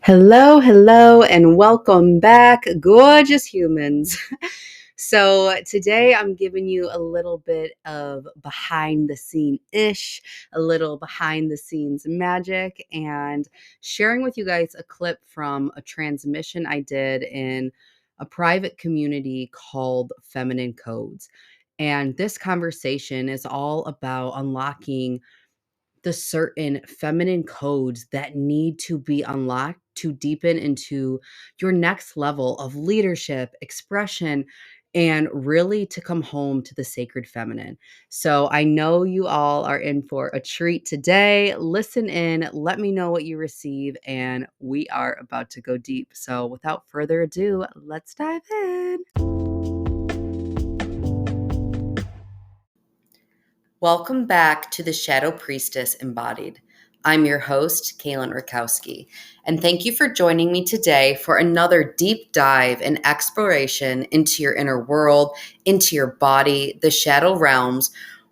Hello, hello, and welcome back, gorgeous humans. So, today I'm giving you a little bit of behind the scene ish, a little behind the scenes magic, and sharing with you guys a clip from a transmission I did in a private community called Feminine Codes. And this conversation is all about unlocking the certain feminine codes that need to be unlocked to deepen into your next level of leadership, expression, and really to come home to the sacred feminine. So I know you all are in for a treat today. Listen in, let me know what you receive, and we are about to go deep. So without further ado, let's dive in. Welcome back to the Shadow Priestess Embodied. I'm your host, Kaylin Rakowski, and thank you for joining me today for another deep dive and exploration into your inner world, into your body, the shadow realms,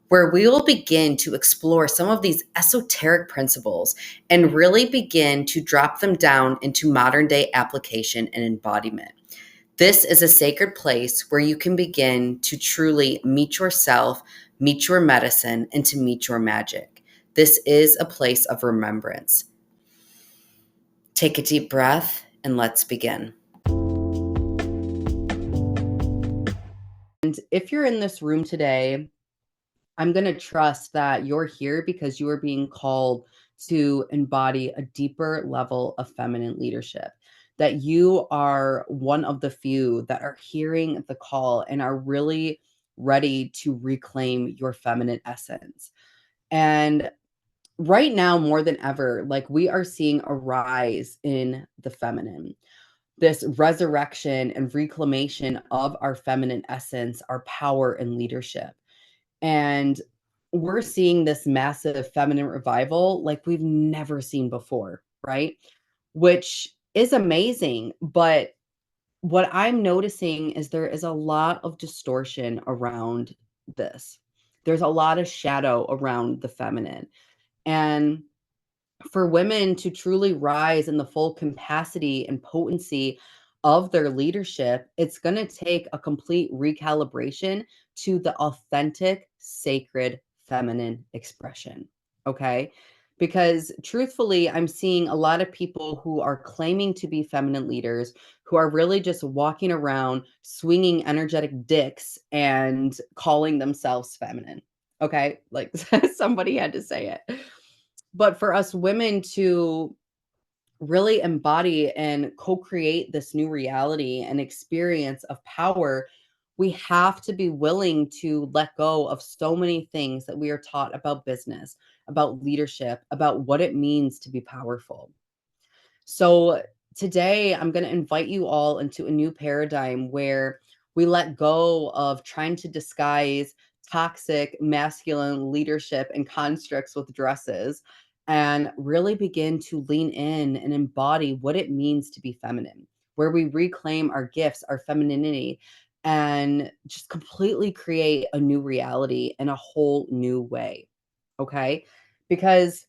where we will begin to explore some of these esoteric principles and really begin to drop them down into modern day application and embodiment. This is a sacred place where you can begin to truly meet yourself, meet your medicine, and to meet your magic. This is a place of remembrance. Take a deep breath and let's begin. And if you're in this room today, I'm going to trust that you're here because you are being called to embody a deeper level of feminine leadership, that you are one of the few that are hearing the call and are really ready to reclaim your feminine essence. And right now, more than ever, like we are seeing a rise in the feminine, this resurrection and reclamation of our feminine essence, our power and leadership. And we're seeing this massive feminine revival like we've never seen before, right? Which is amazing. But what I'm noticing is there is a lot of distortion around this. There's a lot of shadow around the feminine. And for women to truly rise in the full capacity and potency of their leadership, it's going to take a complete recalibration to the authentic, sacred, feminine expression. Okay. Because truthfully, I'm seeing a lot of people who are claiming to be feminine leaders who are really just walking around swinging energetic dicks and calling themselves feminine. Okay. Like somebody had to say it. But for us women to really embody and co-create this new reality and experience of power, we have to be willing to let go of so many things that we are taught about business, about leadership, about what it means to be powerful. So today I'm going to invite you all into a new paradigm where we let go of trying to disguise toxic masculine leadership and constructs with dresses and really begin to lean in and embody what it means to be feminine, where we reclaim our gifts, our femininity, and just completely create a new reality in a whole new way. Okay. Because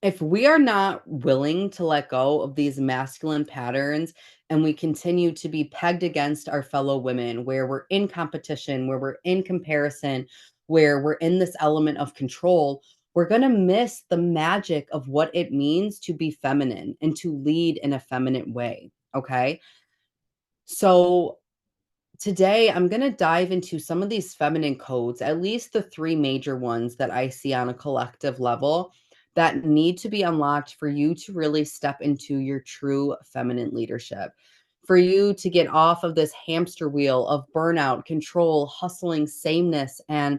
if we are not willing to let go of these masculine patterns and we continue to be pegged against our fellow women, where we're in competition, where we're in comparison, where we're in this element of control, we're going to miss the magic of what it means to be feminine and to lead in a feminine way. Okay. So today, I'm going to dive into some of these feminine codes, at least the three major ones that I see on a collective level that need to be unlocked for you to really step into your true feminine leadership, for you to get off of this hamster wheel of burnout, control, hustling, sameness, and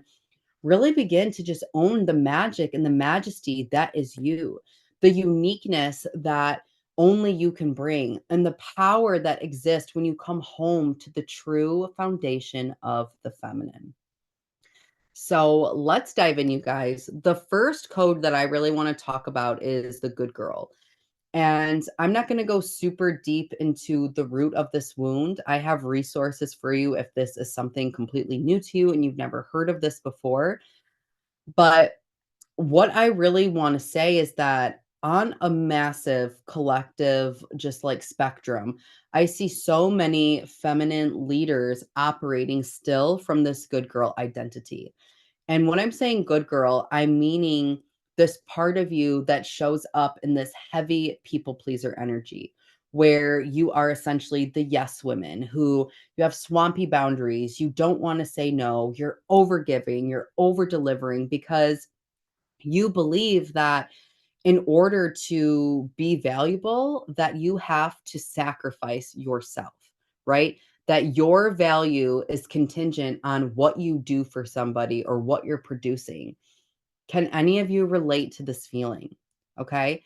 really begin to just own the magic and the majesty that is you, the uniqueness that only you can bring, and the power that exists when you come home to the true foundation of the feminine. So let's dive in, you guys. The first code that I really want to talk about is the good girl. And I'm not going to go super deep into the root of this wound. I have resources for you if this is something completely new to you and you've never heard of this before. But what I really want to say is that on a massive collective, just like spectrum, I see so many feminine leaders operating still from this good girl identity. And when I'm saying good girl, I'm meaning this part of you that shows up in this heavy people pleaser energy, where you are essentially the yes women who you have swampy boundaries. You don't want to say no. You're over giving, you're over delivering because you believe that in order to be valuable, that you have to sacrifice yourself, right? That your value is contingent on what you do for somebody or what you're producing. Can any of you relate to this feeling? Okay.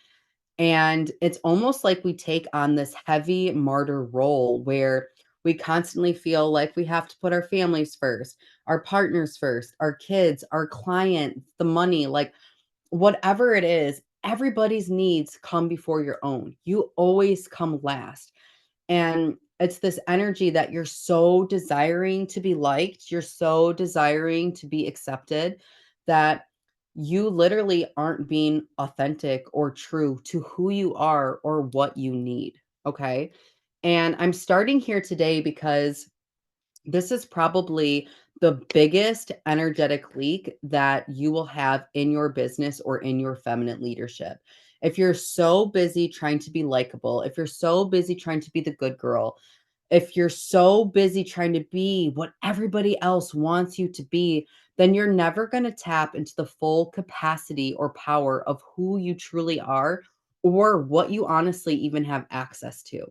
And it's almost like we take on this heavy martyr role where we constantly feel like we have to put our families first, our partners first, our kids, our clients, the money, like whatever it is, everybody's needs come before your own. You always come last. And it's this energy that you're so desiring to be liked, you're so desiring to be accepted that you literally aren't being authentic or true to who you are or what you need. Okay. And I'm starting here today because this is probably the biggest energetic leak that you will have in your business or in your feminine leadership. If you're so busy trying to be likable, if you're so busy trying to be the good girl, if you're so busy trying to be what everybody else wants you to be, then you're never going to tap into the full capacity or power of who you truly are or what you honestly even have access to.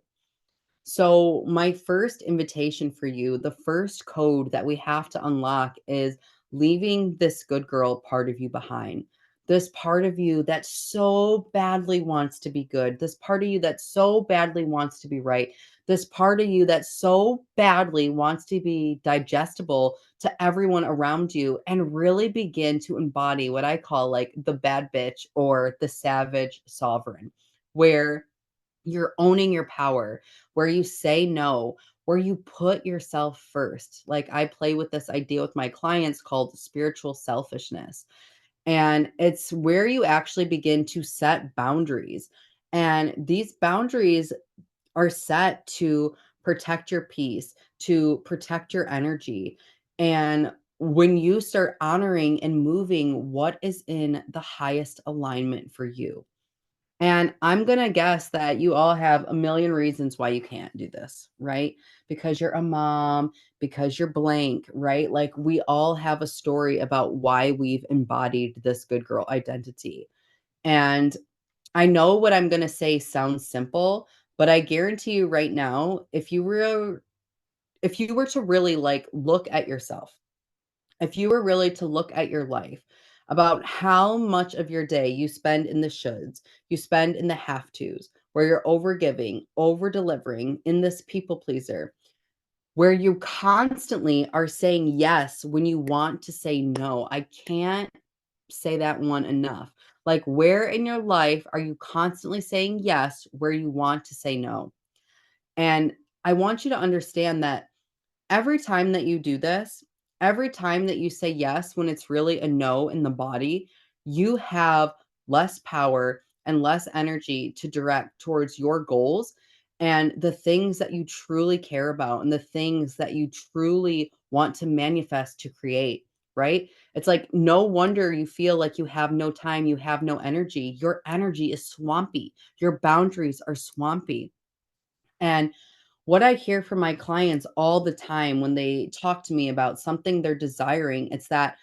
So, my first invitation for you, the first code that we have to unlock is leaving this good girl part of you behind. This part of you that so badly wants to be good. This part of you that so badly wants to be right. This part of you that so badly wants to be digestible to everyone around you and really begin to embody what I call like the bad bitch or the savage sovereign, where you're owning your power, where you say no, where you put yourself first. Like I play with this idea with my clients called spiritual selfishness. And it's where you actually begin to set boundaries. And these boundaries are set to protect your peace, to protect your energy. And when you start honoring and moving what is in the highest alignment for you. And I'm gonna guess that you all have a million reasons why you can't do this, right? Because you're a mom, because you're blank, right? Like we all have a story about why we've embodied this good girl identity. And I know what I'm gonna say sounds simple, but I guarantee you right now, if you were to really like look at yourself, if you were really to look at your life about how much of your day you spend in the shoulds, you spend in the have tos, where you're over giving, over delivering in this people pleaser, where you constantly are saying yes when you want to say no. I can't say that one enough. Like, where in your life are you constantly saying yes where you want to say no? And I want you to understand that every time that you do this, every time that you say yes when it's really a no in the body, you have less power and less energy to direct towards your goals and the things that you truly care about and the things that you truly want to manifest to create, right? It's like no wonder you feel like you have no time, you have no energy. Your energy is swampy. Your boundaries are swampy. And what I hear from my clients all the time when they talk to me about something they're desiring, it's that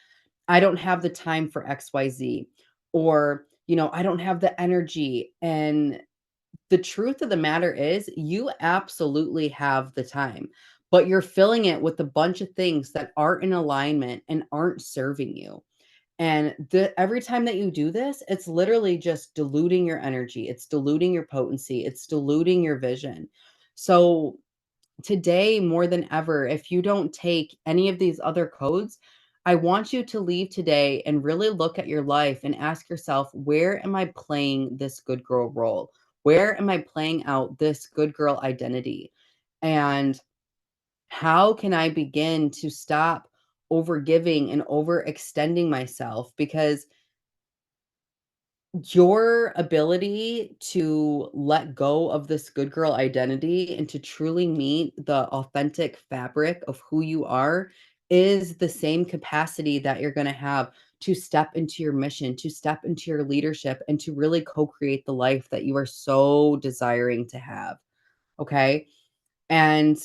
I don't have the time for XYZ, or, I don't have the energy. And the truth of the matter is, you absolutely have the time, but you're filling it with a bunch of things that aren't in alignment and aren't serving you. And every time that you do this, it's literally just diluting your energy. It's diluting your potency. It's diluting your vision. So today more than ever, if you don't take any of these other codes, I want you to leave today and really look at your life and ask yourself, where am I playing this good girl role? Where am I playing out this good girl identity? And how can I begin to stop overgiving and overextending myself? Because your ability to let go of this good girl identity and to truly meet the authentic fabric of who you are is the same capacity that you're going to have to step into your mission, to step into your leadership, and to really co create the life that you are so desiring to have. Okay. And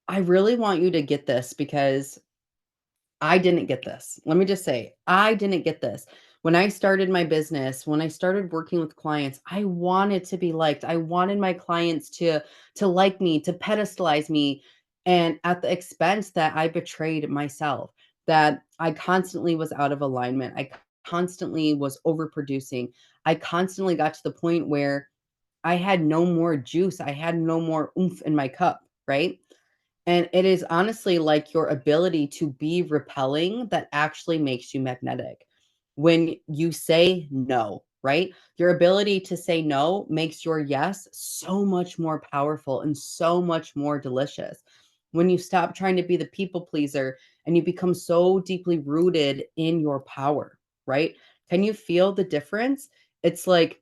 I really want you to get this because I didn't get this. Let me just say, I didn't get this. When I started my business, when I started working with clients, I wanted to be liked. I wanted my clients to like me, to pedestalize me, and at the expense that I betrayed myself, that I constantly was out of alignment. I constantly was overproducing. I constantly got to the point where I had no more juice. I had no more oomph in my cup, right? And it is honestly like your ability to be repelling that actually makes you magnetic. When you say no, right? Your ability to say no makes your yes so much more powerful and so much more delicious. When you stop trying to be the people pleaser and you become so deeply rooted in your power, right? Can you feel the difference? It's like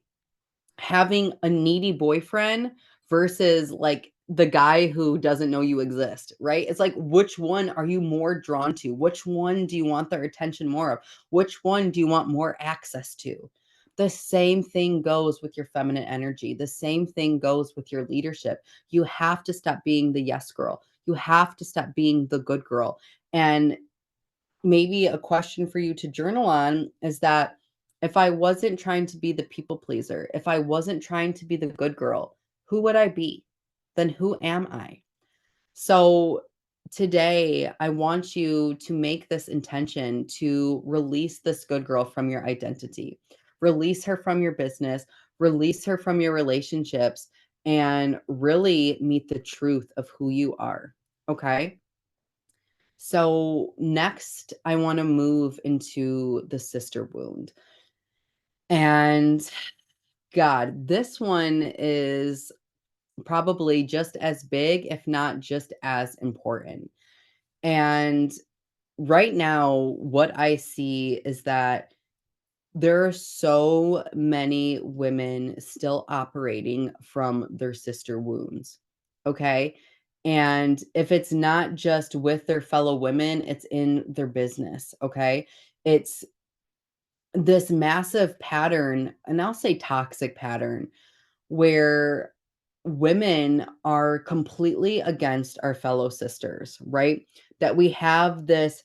having a needy boyfriend versus like the guy who doesn't know you exist, right? It's like, which one are you more drawn to? Which one do you want their attention more of? Which one do you want more access to? The same thing goes with your feminine energy. The same thing goes with your leadership. You have to stop being the yes girl. You have to stop being the good girl. And maybe a question for you to journal on is that if I wasn't trying to be the people pleaser, if I wasn't trying to be the good girl, who would I be? Then who am I? So today, I want you to make this intention to release this good girl from your identity, release her from your business, release her from your relationships, and really meet the truth of who you are. Okay. So next, I want to move into the sister wound. And God, this one is probably just as big, if not just as important. And right now, what I see is that there are so many women still operating from their sister wounds. Okay. And if it's not just with their fellow women, it's in their business. Okay. It's this massive pattern, and I'll say toxic pattern, where women are completely against our fellow sisters, right? That we have this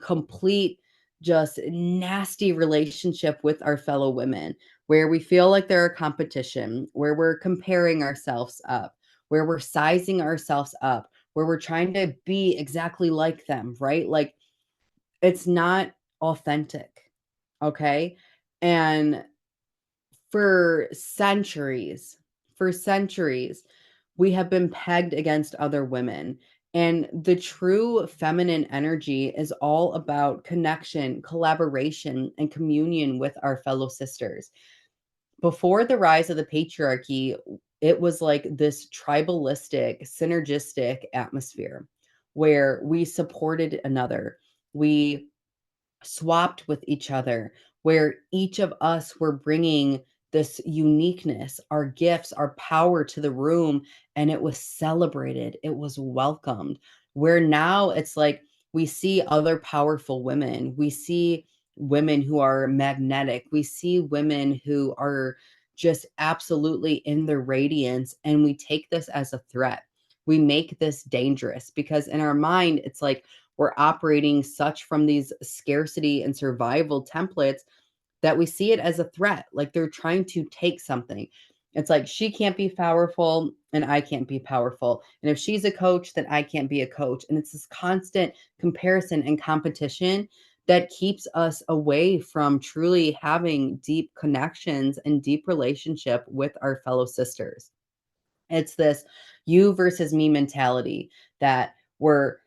complete, just nasty relationship with our fellow women, where we feel like they're a competition, where we're comparing ourselves up, where we're sizing ourselves up, where we're trying to be exactly like them, right? Like it's not authentic. Okay. And for centuries, we have been pegged against other women. And the true feminine energy is all about connection, collaboration, and communion with our fellow sisters. Before the rise of the patriarchy, it was like this tribalistic, synergistic atmosphere where we supported another. We swapped with each other, where each of us were bringing this uniqueness, our gifts, our power to the room, and it was celebrated, it was welcomed. Where now it's like we see other powerful women, we see women who are magnetic, we see women who are just absolutely in their radiance, and we take this as a threat. We make this dangerous because in our mind, it's like, we're operating such from these scarcity and survival templates that we see it as a threat. Like they're trying to take something. It's like she can't be powerful and I can't be powerful. And if she's a coach, then I can't be a coach. And it's this constant comparison and competition that keeps us away from truly having deep connections and deep relationship with our fellow sisters. It's this you versus me mentality that we're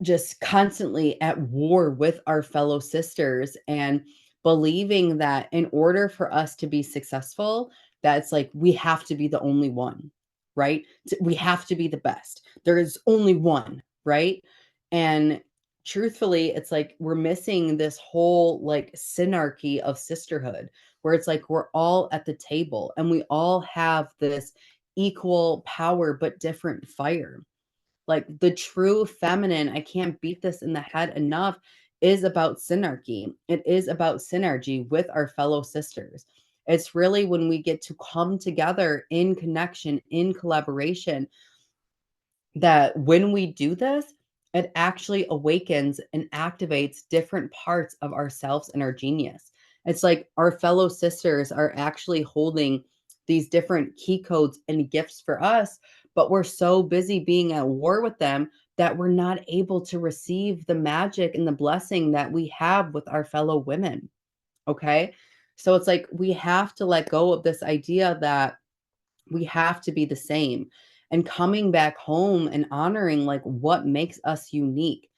just constantly at war with our fellow sisters and believing that in order for us to be successful, that's like we have to be the only one, right? We have to be the best. There is only one, right? And truthfully, it's like we're missing this whole like synarchy of sisterhood where it's like we're all at the table and we all have this equal power but different fire. Like the true feminine, I can't beat this in the head enough, is about synergy. It is about synergy with our fellow sisters. It's really when we get to come together in connection, in collaboration, that when we do this, it actually awakens and activates different parts of ourselves and our genius. It's like our fellow sisters are actually holding these different key codes and gifts for us, but we're so busy being at war with them that we're not able to receive the magic and the blessing that we have with our fellow women. Okay. So it's like we have to let go of this idea that we have to be the same, and coming back home and honoring like what makes us unique.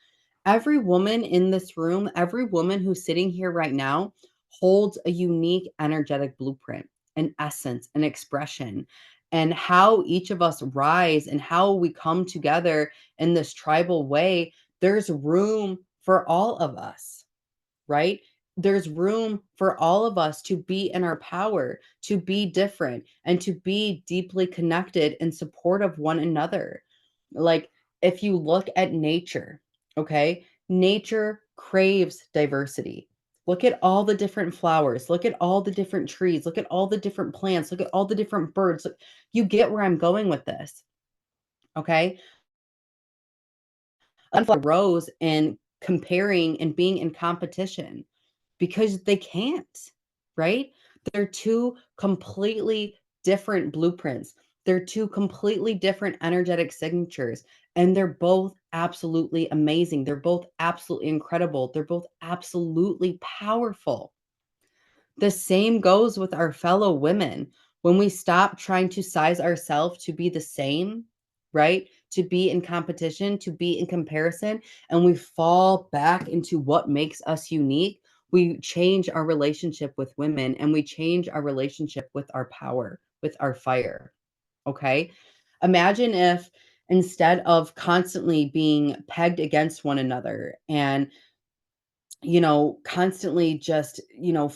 Every woman in this room, every woman who's sitting here right now holds a unique energetic blueprint, an essence, an expression, and how each of us rise and how we come together in this tribal way. There's room for all of us, right? There's room for all of us to be in our power, to be different, and to be deeply connected and support of one another. Like, if you look at nature, okay, nature craves diversity. Look at all the different flowers, look at all the different trees, look at all the different plants, look at all the different birds. You get where I'm going with this, okay? Rose and comparing and being in competition because they can't, right? They're two completely different blueprints. They're two completely different energetic signatures, and they're both absolutely amazing. They're both absolutely incredible. They're both absolutely powerful. The same goes with our fellow women. When we stop trying to size ourselves to be the same, right? To be in competition, to be in comparison, and we fall back into what makes us unique, we change our relationship with women and we change our relationship with our power, with our fire. Okay. Imagine if instead of constantly being pegged against one another and constantly just,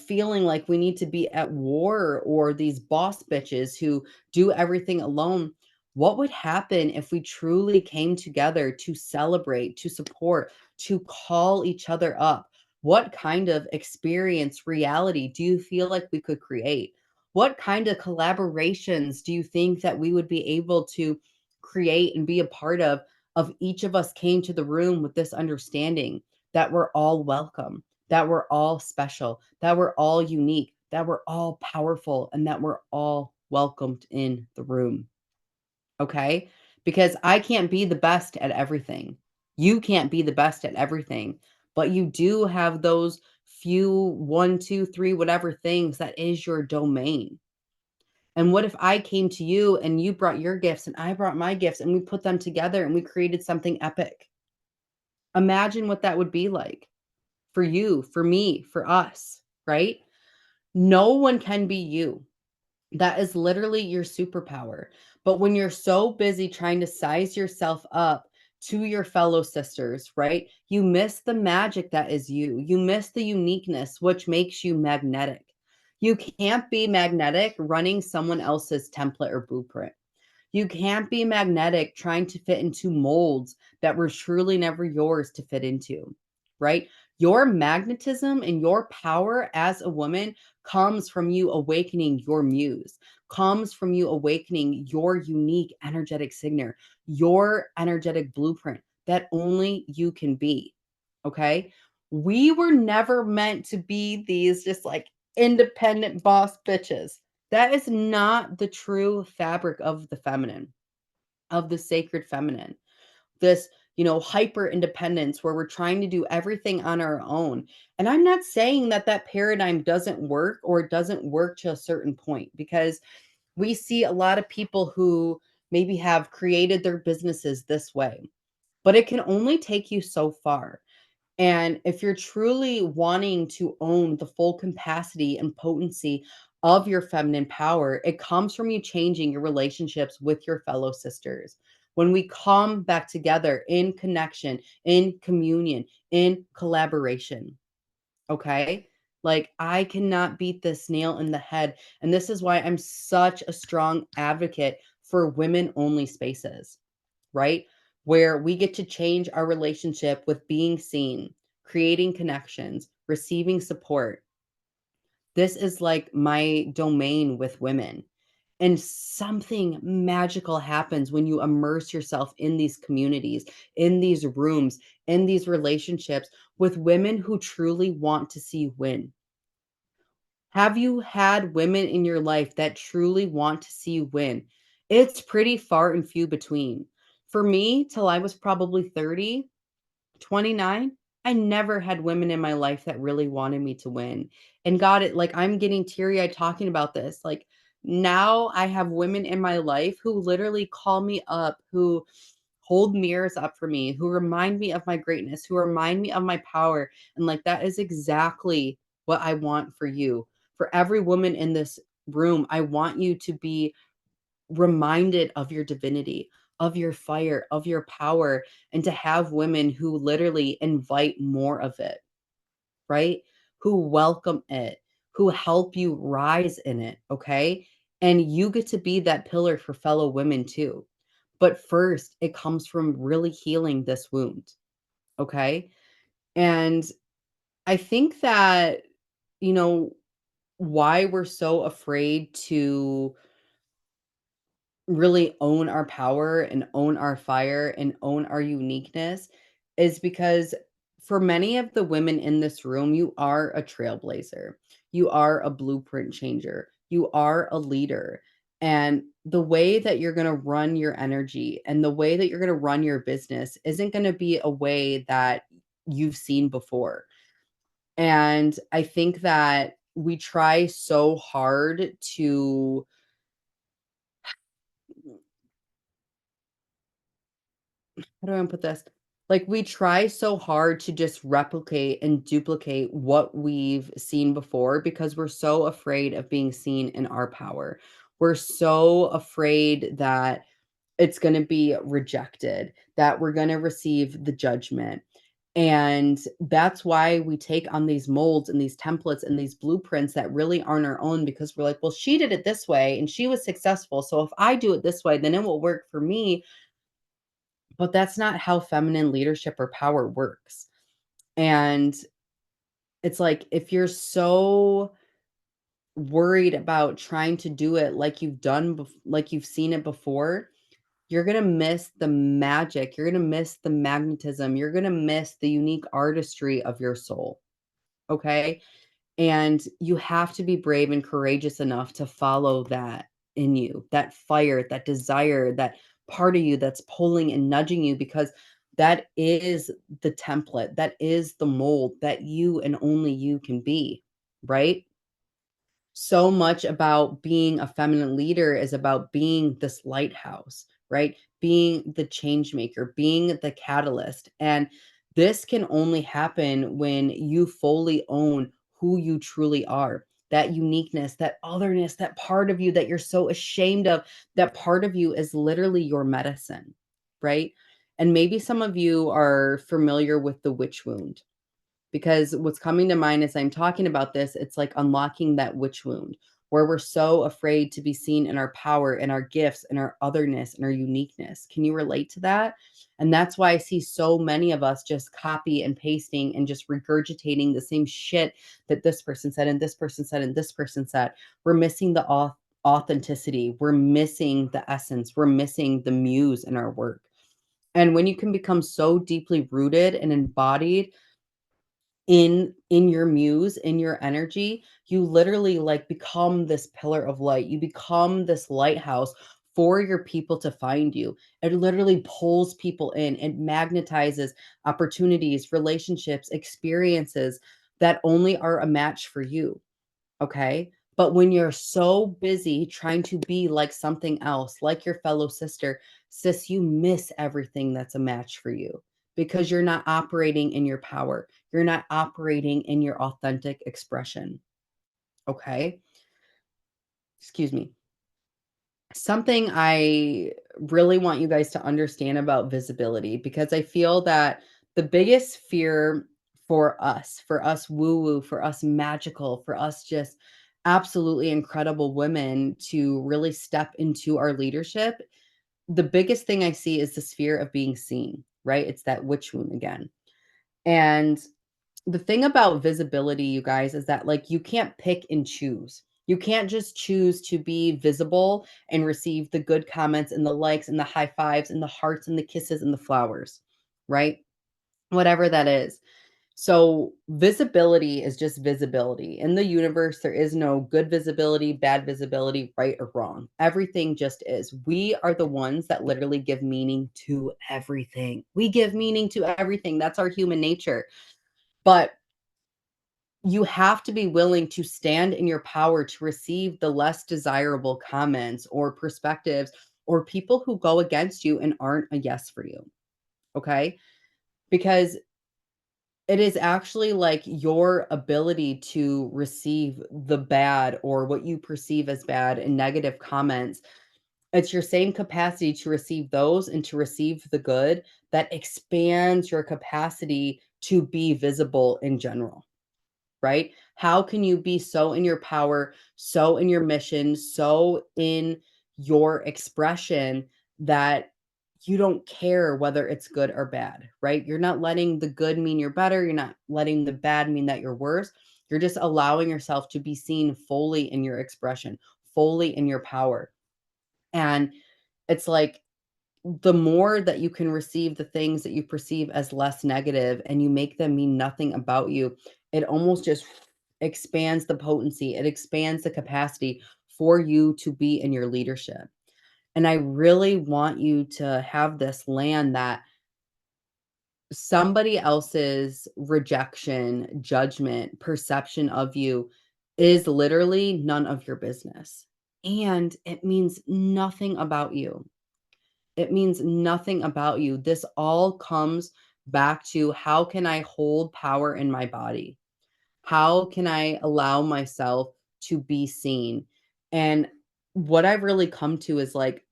feeling like we need to be at war or these boss bitches who do everything alone. What would happen if we truly came together to celebrate, to support, to call each other up? What kind of experience, reality do you feel like we could create? What kind of collaborations do you think that we would be able to create and be a part of each of us came to the room with this understanding that we're all welcome, that we're all special, that we're all unique, that we're all powerful, and that we're all welcomed in the room. Okay? Because I can't be the best at everything. You can't be the best at everything, but you do have those few one, two, three, whatever things that is your domain. And what if I came to you and you brought your gifts and I brought my gifts and we put them together and we created something epic? Imagine what that would be like for you, for me, for us, right? No one can be you. That is literally your superpower. But when you're so busy trying to size yourself up to your fellow sisters, right? You miss the magic that is you. You miss the uniqueness, which makes you magnetic. You can't be magnetic running someone else's template or blueprint. You can't be magnetic trying to fit into molds that were truly never yours to fit into, right? Your magnetism and your power as a woman comes from you awakening your muse, comes from you awakening your unique energetic signature, your energetic blueprint that only you can be. Okay. We were never meant to be these just like independent boss bitches. That is not the true fabric of the feminine, of the sacred feminine. This, hyper independence where we're trying to do everything on our own. And I'm not saying that that paradigm doesn't work or it doesn't work to a certain point, because we see a lot of people who maybe have created their businesses this way, but it can only take you so far. And if you're truly wanting to own the full capacity and potency of your feminine power, it comes from you changing your relationships with your fellow sisters. When we come back together in connection, in communion, in collaboration, okay? Like, I cannot beat this nail in the head. And this is why I'm such a strong advocate for women only spaces, right? Where we get to change our relationship with being seen, creating connections, receiving support. This is like my domain with women. And something magical happens when you immerse yourself in these communities, in these rooms, in these relationships with women who truly want to see you win. Have you had women in your life that truly want to see you win? It's pretty far and few between. For me, till I was probably 30, 29, I never had women in my life that really wanted me to win. And God, it like I'm getting teary-eyed talking about this. Like now I have women in my life who literally call me up, who hold mirrors up for me, who remind me of my greatness, who remind me of my power. And like that is exactly what I want for you. For every woman in this room, I want you to be reminded of your divinity, of your fire, of your power, and to have women who literally invite more of it, right? Who welcome it, who help you rise in it, okay? And you get to be that pillar for fellow women too. But first, it comes from really healing this wound, okay? And I think that, you know, why we're so afraid to really own our power and own our fire and own our uniqueness is because for many of the women in this room, you are a trailblazer. You are a blueprint changer. You are a leader. And the way that you're going to run your energy and the way that you're going to run your business isn't going to be a way that you've seen before. And I think that we try so hard to how do I put this? Like, we try so hard to just replicate and duplicate what we've seen before because we're so afraid of being seen in our power. We're so afraid that it's going to be rejected, that we're going to receive the judgment. And that's why we take on these molds and these templates and these blueprints that really aren't our own because we're like, well, she did it this way and she was successful. So if I do it this way, then it will work for me, but that's not how feminine leadership or power works. And it's like if you're so worried about trying to do it like like you've seen it before, you're going to miss the magic. You're going to miss the magnetism. You're going to miss the unique artistry of your soul. Okay? And you have to be brave and courageous enough to follow that in you, that fire, that desire, that part of you that's pulling and nudging you because that is the template, that is the mold that you and only you can be, right? So much about being a feminine leader is about being this lighthouse, right? Being the change maker, being the catalyst. And this can only happen when you fully own who you truly are. That uniqueness, that otherness, that part of you that you're so ashamed of, that part of you is literally your medicine, right? And maybe some of you are familiar with the witch wound because what's coming to mind as I'm talking about this, it's like unlocking that witch wound where we're so afraid to be seen in our power and our gifts and our otherness and our uniqueness. Can you relate to that? And that's why I see so many of us just copy and pasting and just regurgitating the same shit that this person said and this person said and this person said. We're missing the authenticity. We're missing the essence. We're missing the muse in our work. And when you can become so deeply rooted and embodied in your muse, in your energy, you literally like become this pillar of light. You become this lighthouse for your people to find you. It literally pulls people in. It magnetizes opportunities, relationships, experiences that only are a match for you. Okay. But when you're so busy trying to be like something else, like your fellow sister, sis, you miss everything that's a match for you because you're not operating in your power. You're not operating in your authentic expression. Okay. Excuse me. Something I really want you guys to understand about visibility because I feel that the biggest fear for us woo woo, for us magical, for us just absolutely incredible women to really step into our leadership. The biggest thing I see is the sphere of being seen, right? It's that witch wound again. And the thing about visibility, you guys, is that like you can't pick and choose. You can't just choose to be visible and receive the good comments and the likes and the high fives and the hearts and the kisses and the flowers, right? Whatever that is. So, visibility is just visibility. In the universe, there is no good visibility, bad visibility, right or wrong. Everything just is. We are the ones that literally give meaning to everything. We give meaning to everything. That's our human nature. But you have to be willing to stand in your power to receive the less desirable comments or perspectives or people who go against you and aren't a yes for you. Okay. Because it is actually like your ability to receive the bad or what you perceive as bad and negative comments. It's your same capacity to receive those and to receive the good that expands your capacity to be visible in general, right? How can you be so in your power, so in your mission, so in your expression that you don't care whether it's good or bad, right? You're not letting the good mean you're better. You're not letting the bad mean that you're worse. You're just allowing yourself to be seen fully in your expression, fully in your power. And it's like the more that you can receive the things that you perceive as less negative and you make them mean nothing about you, it almost just expands the potency. It expands the capacity for you to be in your leadership. And I really want you to have this land that somebody else's rejection, judgment, perception of you is literally none of your business. And it means nothing about you. It means nothing about you. This all comes back to how can I hold power in my body? How can I allow myself to be seen? And what I've really come to is like,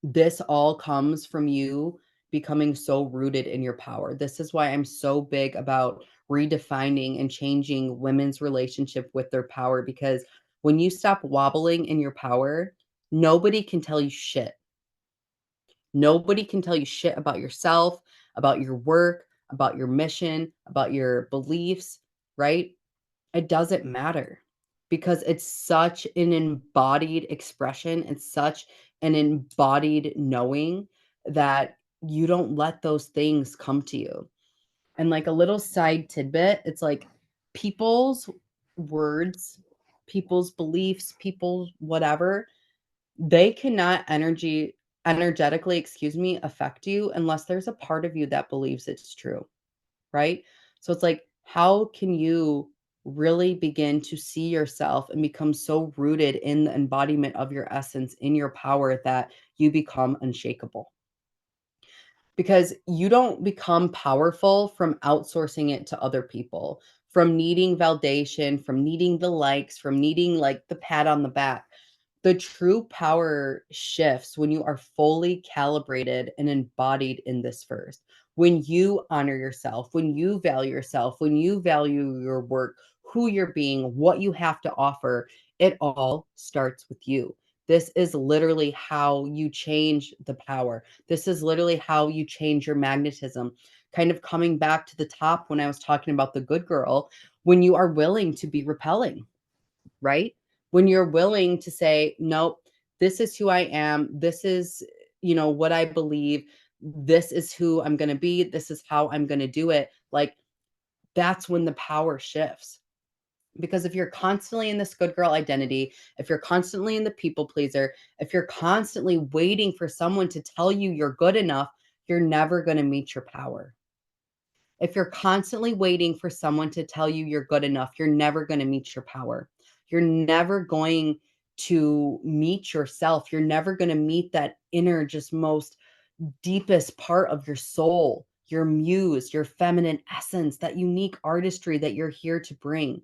this all comes from you becoming so rooted in your power. This is why I'm so big about redefining and changing women's relationship with their power because when you stop wobbling in your power, nobody can tell you shit. Nobody can tell you shit about yourself, about your work, about your mission, about your beliefs, right? It doesn't matter because it's such an embodied expression. It's such an embodied knowing that you don't let those things come to you. And like a little side tidbit, it's like people's words, people's beliefs, people's whatever, they cannot energetically, excuse me, affect you unless there's a part of you that believes it's true, right? So it's like, how can you really begin to see yourself and become so rooted in the embodiment of your essence, in your power, that you become unshakable? Because you don't become powerful from outsourcing it to other people, from needing validation, from needing the likes, from needing like the pat on the back. The true power shifts when you are fully calibrated and embodied in this first. When you honor yourself, when you value your work, who you're being, what you have to offer, it all starts with you. This is literally how you change the power. This is literally how you change your magnetism. Kind of coming back to the top when I was talking about the good girl, when you are willing to be repelling, right? When you're willing to say, nope, this is who I am. This is, what I believe. This is who I'm going to be. This is how I'm going to do it. Like, that's when the power shifts. Because if you're constantly in this good girl identity, if you're constantly in the people pleaser, if you're constantly waiting for someone to tell you you're good enough, you're never going to meet your power. If you're constantly waiting for someone to tell you you're good enough, you're never going to meet your power. You're never going to meet yourself. You're never going to meet that inner, just most deepest part of your soul, your muse, your feminine essence, that unique artistry that you're here to bring.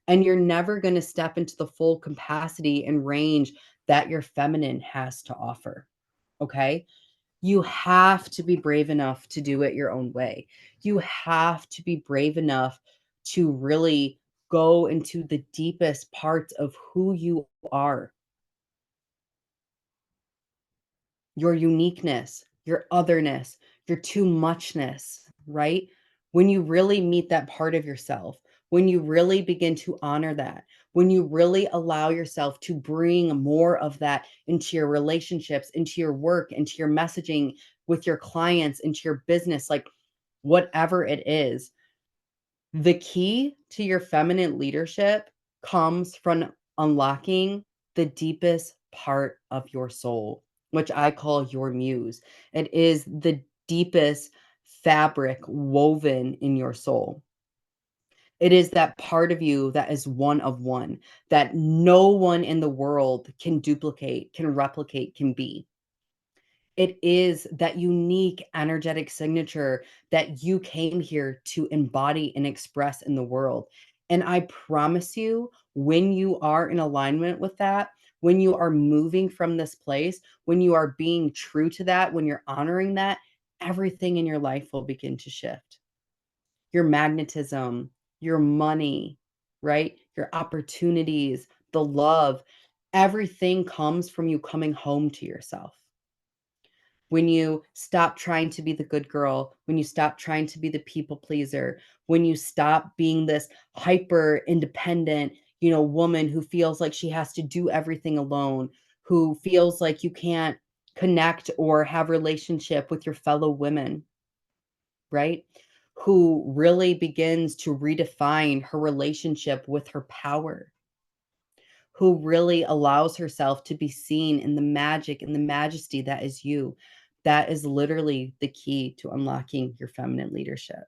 And you're never going to step into the full capacity and range that your feminine has to offer. Okay. You have to be brave enough to do it your own way. You have to be brave enough to really go into the deepest parts of who you are, your uniqueness, your otherness, your too muchness, right? When you really meet that part of yourself, when you really begin to honor that, when you really allow yourself to bring more of that into your relationships, into your work, into your messaging with your clients, into your business, like whatever it is, the key to your feminine leadership comes from unlocking the deepest part of your soul, which I call your muse. It is the deepest fabric woven in your soul. It is that part of you that is one of one, that no one in the world can duplicate, can replicate, can be. It is that unique energetic signature that you came here to embody and express in the world. And I promise you, when you are in alignment with that, when you are moving from this place, when you are being true to that, when you're honoring that, everything in your life will begin to shift. Your magnetism, your money, right? Your opportunities, the love, everything comes from you coming home to yourself. When you stop trying to be the good girl, when you stop trying to be the people pleaser, when you stop being this hyper independent, woman who feels like she has to do everything alone, who feels like you can't connect or have relationship with your fellow women, right? Who really begins to redefine her relationship with her power, who really allows herself to be seen in the magic and the majesty that is you. That is literally the key to unlocking your feminine leadership.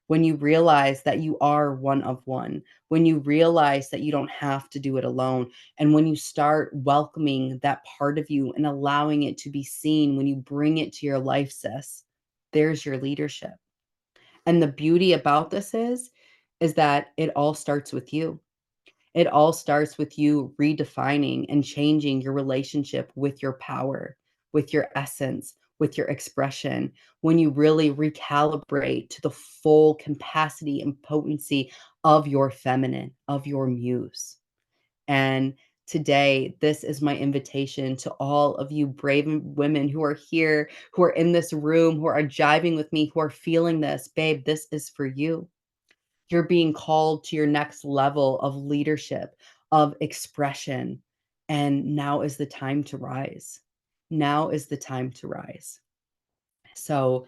When you realize that you are one of one, when you realize that you don't have to do it alone, and when you start welcoming that part of you and allowing it to be seen, when you bring it to your life, sis, there's your leadership. And the beauty about this is that it all starts with you. It all starts with you redefining and changing your relationship with your power, with your essence, with your expression. When you really recalibrate to the full capacity and potency of your feminine, of your muse. And today, this is my invitation to all of you brave women who are here, who are in this room, who are jiving with me, who are feeling this. Babe, this is for you. You're being called to your next level of leadership, of expression. And now is the time to rise. Now is the time to rise. So,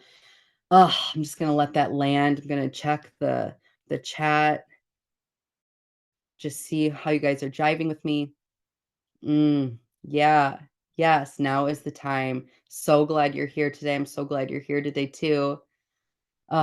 I'm just gonna let that land. I'm gonna check the chat, just see how you guys are jiving with me. Yeah. Yes, now is the time. So glad you're here today. I'm so glad you're here today too.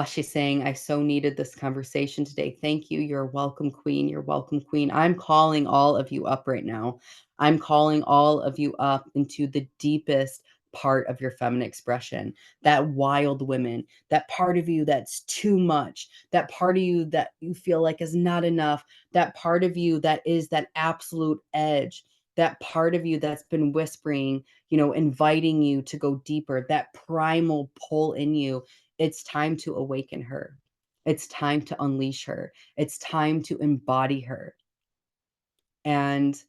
She's saying, I so needed this conversation today. Thank you. You're welcome, queen. You're welcome, queen. I'm calling all of you up right now. I'm calling all of you up into the deepest part of your feminine expression, that wild women, that part of you that's too much, that part of you that you feel like is not enough, that part of you that is that absolute edge, that part of you that's been whispering, inviting you to go deeper, that primal pull in you. It's time to awaken her. It's time to unleash her. It's time to embody her. And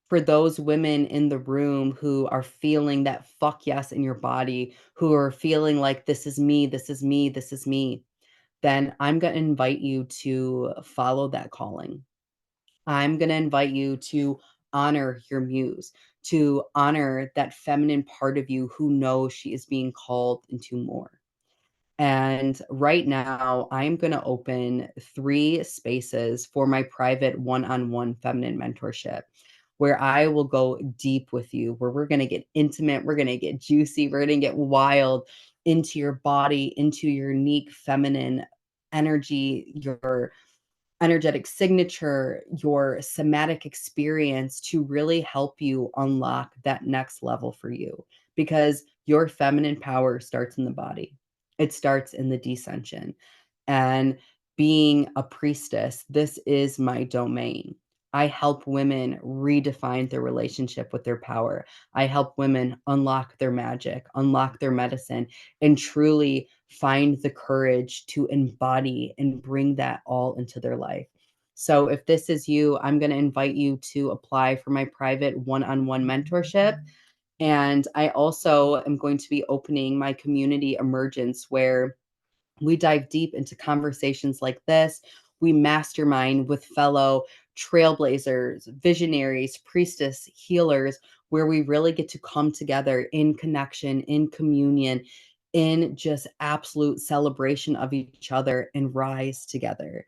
for those women in the room who are feeling that fuck yes in your body, who are feeling like this is me, this is me, this is me, then I'm going to invite you to follow that calling. I'm going to invite you to honor your muse, to honor that feminine part of you who knows she is being called into more. And right now, I'm going to open 3 spaces for my private one-on-one feminine mentorship, where I will go deep with you, where we're going to get intimate, we're going to get juicy, we're going to get wild into your body, into your unique feminine energy, your energetic signature, your somatic experience to really help you unlock that next level for you. Because your feminine power starts in the body, it starts in the decension. And being a priestess, this is my domain. I help women redefine their relationship with their power. I help women unlock their magic, unlock their medicine, and truly find the courage to embody and bring that all into their life. So, if this is you, I'm going to invite you to apply for my private one on one mentorship. And I also am going to be opening my community emergence where we dive deep into conversations like this. We mastermind with fellow trailblazers, visionaries, priestess, healers, where we really get to come together in connection, in communion, in just absolute celebration of each other and rise together.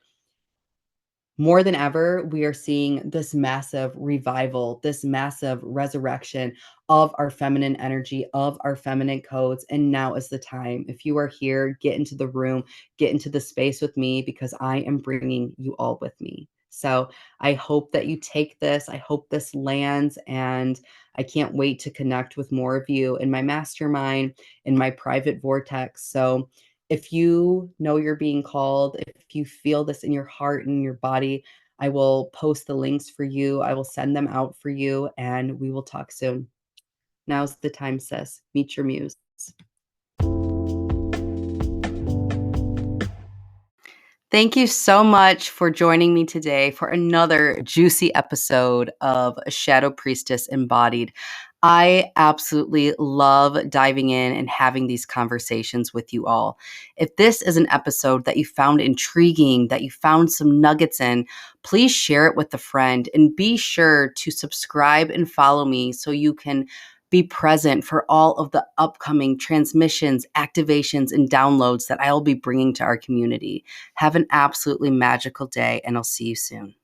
More than ever, we are seeing this massive revival, this massive resurrection of our feminine energy, of our feminine codes. And now is the time. If you are here, get into the room, get into the space with me because I am bringing you all with me. So I hope that you take this. I hope this lands. And I can't wait to connect with more of you in my mastermind, in my private vortex. So if you know you're being called, if you feel this in your heart and your body, I will post the links for you. I will send them out for you, and we will talk soon. Now's the time, sis. Meet your muse. Thank you so much for joining me today for another juicy episode of Shadow Priestess Embodied. I absolutely love diving in and having these conversations with you all. If this is an episode that you found intriguing, that you found some nuggets in, please share it with a friend and be sure to subscribe and follow me so you can be present for all of the upcoming transmissions, activations, and downloads that I'll be bringing to our community. Have an absolutely magical day, and I'll see you soon.